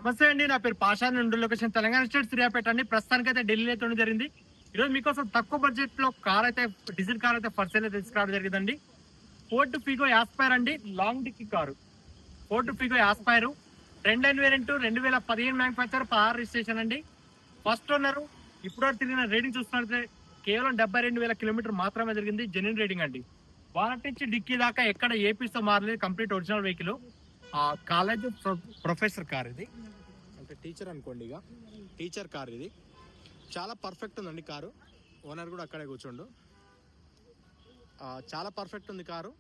నమస్తే అండి, నా పేరు పాషా నుండి లొకేషన్ తెలంగాణ స్టేట్ సూర్యాపేట అండి. ప్రస్తుతానికి అయితే ఢిల్లీ అయితే జరిగింది. ఈరోజు మీకోసం తక్కువ బడ్జెట్ లో కార్ అయితే డీజిల్ కార్ అయితే ఫస్ట్ అయితే తీసుకురావడం జరిగిందండి. ఫోర్డ్ ఫిగో యాస్పైర్ అండి, long dicky car. Ford Figo Aspire 2 variant 2015 manufacture 16 registration అండి. First owner. ఇప్పుడు తిరిగిన రేటింగ్ చూస్తున్నట్లయితే కేవలం 72,000 కిలోమీటర్ మాత్రమే జరిగింది. జెన్యున్ రేటింగ్ అండి. వారంటీ నుంచి డిక్కీ దాకా ఎక్కడ ఏపీస్తో మారలేదు. Complete original vehicle. College professor car ఇది, అంటే టీచర్ అనుకోండి. ఇక టీచర్ కార్ ఇది. చాలా పర్ఫెక్ట్ ఉందండి కారు. ఓనర్ కూడా అక్కడే కూర్చోండు. చాలా పర్ఫెక్ట్ ఉంది car.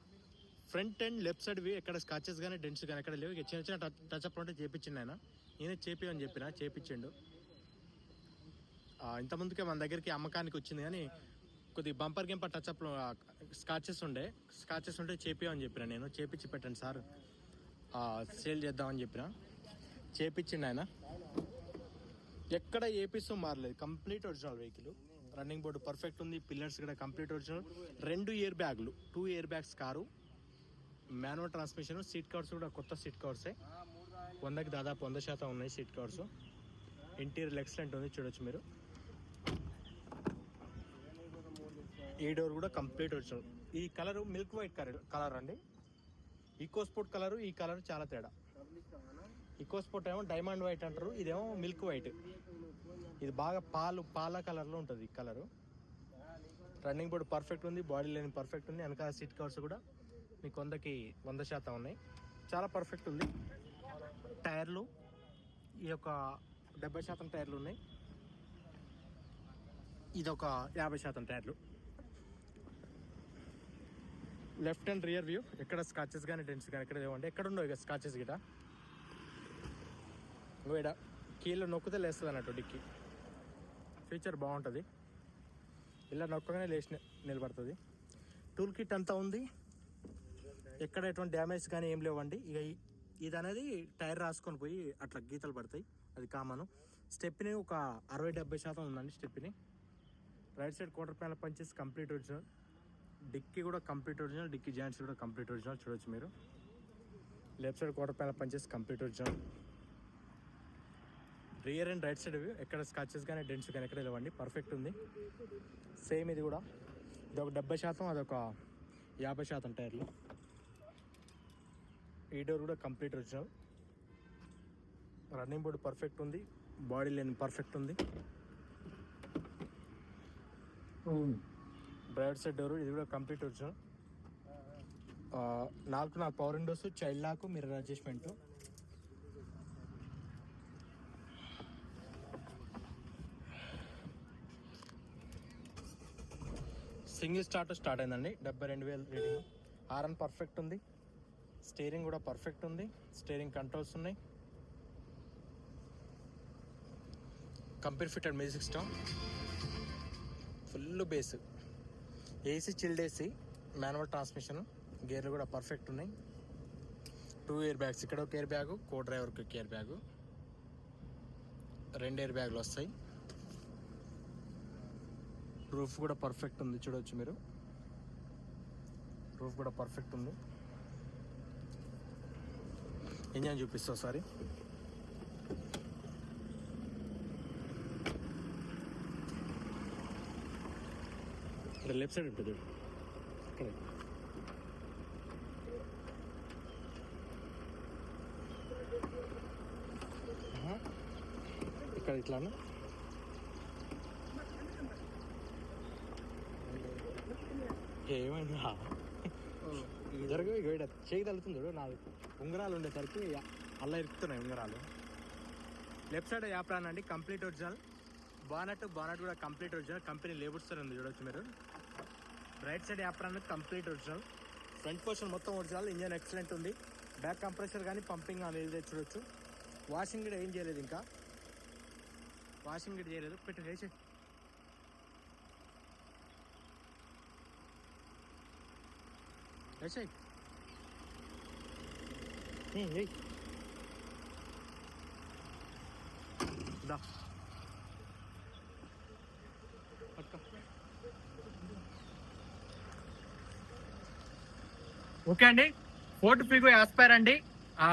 Front and left side ఎక్కడ స్కాచెస్ కానీ డెంట్స్ కానీ ఎక్కడ లేవు. ఇక చిన్న చిన్న టచ్అప్ ఉంటే చేపించిండు ఆయన. నేనే చేపియని చెప్పిన, చేపించిండు. ఇంతకుముందుకే మన దగ్గరికి అమ్మకానికి వచ్చింది, కానీ కొద్దిగా బంపర్ గింపర్ టచ్అప్లో స్కాచెస్ ఉంటే చేపియని చెప్పిన నేను. చేపించి పెట్టండి సార్, సేల్ చేద్దామని చెప్పిన. చేపించిండు ఆయన. ఎక్కడ ఏపీస్ మారలేదు. Complete original vehicle. Running board perfect ఉంది. పిల్లర్స్ కూడా కంప్లీట్ ఒరిజినల్. 2 ఇయర్ బ్యాగ్లు, 2 air bags car. Manual transmission. Seat covers కూడా కొత్త సీట్ కవర్సే. 100కి దాదాపు 100% ఉన్నాయి సీట్ కవర్స్. ఇంటీరియర్ ఎక్సలెంట్ ఉంది, చూడొచ్చు మీరు. ఈ డోర్ కూడా కంప్లీట్ ఒరిజినల్. ఈ కలర్ మిల్క్ వైట్ కలర్ అండి. ఈకో స్పోర్ట్ కలరు, ఈ కలర్ చాలా తేడా. ఈకో స్పోర్ట్ ఏమో డైమండ్ వైట్ అంటారు, ఇదేమో మిల్క్ వైట్. ఇది బాగా పాల కలర్లో ఉంటుంది ఈ కలరు. రన్నింగ్ బోర్డు పర్ఫెక్ట్ ఉంది. బాడీ లైన్ పర్ఫెక్ట్ ఉంది. వెనకాల సీట్ కవర్స్ కూడా మీకు 100కి 100% ఉన్నాయి. చాలా పర్ఫెక్ట్ ఉంది. టైర్లు ఈ యొక్క 70% టైర్లు ఉన్నాయి. ఇది ఒక 50% టైర్లు. లెఫ్ట్ అండ్ రియర్ వ్యూ ఎక్కడ స్కాచెస్ కానీ డెంట్స్ కానీ ఎక్కడ లేవండి. ఎక్కడ ఉండవు ఇక స్కాచెస్ గిట. ఇక్కడ కీలో నొక్కితే లేస్తుంది అన్నట్టు డిక్కీ. ఫీచర్ బాగుంటుంది. ఇలా నొక్కగానే లేచి నిలబడుతుంది. టూల్ కిట్ అంతా ఉంది. ఎక్కడ ఎటువంటి డ్యామేజ్ కానీ ఏం లేవండి. ఇక ఇది అనేది టైర్ రాసుకొని పోయి అట్లా గీతలు పడతాయి, అది కామను. స్టెప్ని ఒక 60-70% ఉందండి stepney. Right side quarter panel punches complete original. Dicky కూడా కంప్లీట్ ఒరిజినల్. డిక్కీ జాయింట్స్ కూడా కంప్లీట్ ఒరిజినల్, చూడొచ్చు మీరు. Left side quarter panel punches complete original. Rear and right side ఎక్కడ స్కాచెస్ కానీ డెంట్స్ కానీ ఎక్కడ లేవండి. పర్ఫెక్ట్ ఉంది. సేమ్ ఇది కూడా. ఇది ఒక 70%, అదొక 50% టైర్లు. ఈ డోర్ కూడా complete original. Running board perfect ఉంది. బాడీ లైన్ పర్ఫెక్ట్ ఉంది. డ్రైవర్ సైడ్ డోర్ ఇది కూడా complete original. 4 power windows, child lock, mirror adjustment. Single start అయిందండి. 72,000 రేటింగ్. హారన్ పర్ఫెక్ట్ ఉంది. స్టీరింగ్ కూడా పర్ఫెక్ట్ ఉంది. స్టీరింగ్ కంట్రోల్స్ ఉన్నాయి. Company fitted music system, full bass, AC chilled AC, manual transmission. గేర్లు కూడా perfect ఉన్నాయి. 2 ఇయర్ బ్యాగ్స్, ఇక్కడ ఒక ఇయర్ బ్యాగు, కో డ్రైవర్కి ఒక ఇయర్ బ్యాగు, 2 ఇయర్ బ్యాగులు వస్తాయి. రూఫ్ కూడా పర్ఫెక్ట్ ఉంది, చూడవచ్చు మీరు. రూఫ్ కూడా పర్ఫెక్ట్ ఉంది. ఇంజన్ చూపిస్తా ఒకసారి. ఇక్కడ లెఫ్ట్ సైడ్ ఉంటుంది, ఇక్కడ ఇక్కడ ఇట్లానా. ఏమైందా జరగ చేయి తగ్గుతుంది చూడు. నాది ఉంగరాలు ఉండేసరికి అలా ఇరుకుతున్నాయి ఉంగరాలు. లెఫ్ట్ సైడ్ యాప్రాన్ అండి, కంప్లీట్ ఒరిజినల్. బానట్ కూడా కంప్లీట్ ఒరిజినల్. కంపెనీ లేబుల్స్తో ఉంది, చూడవచ్చు మీరు. Right side apron complete original. Front portion మొత్తం ఒరిజినల్. ఇంజన్ ఎక్సలెంట్ ఉంది. బ్యాక్ కంప్రెషర్ కానీ పంపింగ్ అనేది చూడొచ్చు. వాషింగ్ కూడా ఏం చేయలేదు, ఇంకా వాషింగ్ కూడా చేయలేదు. పెట్టి వేసి వేసాయి. ఓకే అండి, ఫోర్డ్ ఫిగో యాస్పైర్ అండి,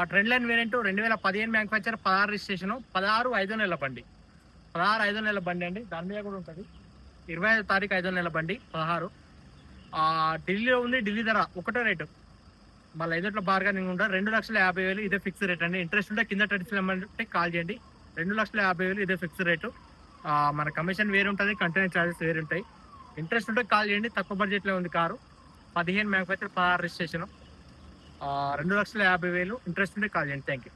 trend line variant 2015 manufacture, 16 registration, 16 5 నెలల బండి. 16 5 నెలల బండి అండి. దాని మీద కూడా ఉంటుంది. 25వ తారీఖు 5 నెలల బండి 16. ఢిల్లీలో ఉంది. ఢిల్లీ ధర ఒకటే రేటు. మళ్ళీ ఎదుట్లో బార్గెనింగ్ ఉండదు. 2,50,000 ఇదే ఫిక్స్ రేట్ అండి. ఇంట్రెస్ట్ ఉంటే కింద టెక్స్ట్ నెంబర్ కాల్ చేయండి. 2,50,000 ఇదే ఫిక్స్ రేటు. మన కమిషన్ వేరు ఉంటుంది, కంటైనర్ ఛార్జెస్ వేరు ఉంటాయి. ఇంట్రెస్ట్ ఉంటే కాల్ చేయండి. తక్కువ బడ్జెట్లో ఉంది కారు. 15 manufacture, 16 registration, 2,50,000. ఇంట్రెస్ట్ ఉంటే కాల్ చేయండి. Thank you.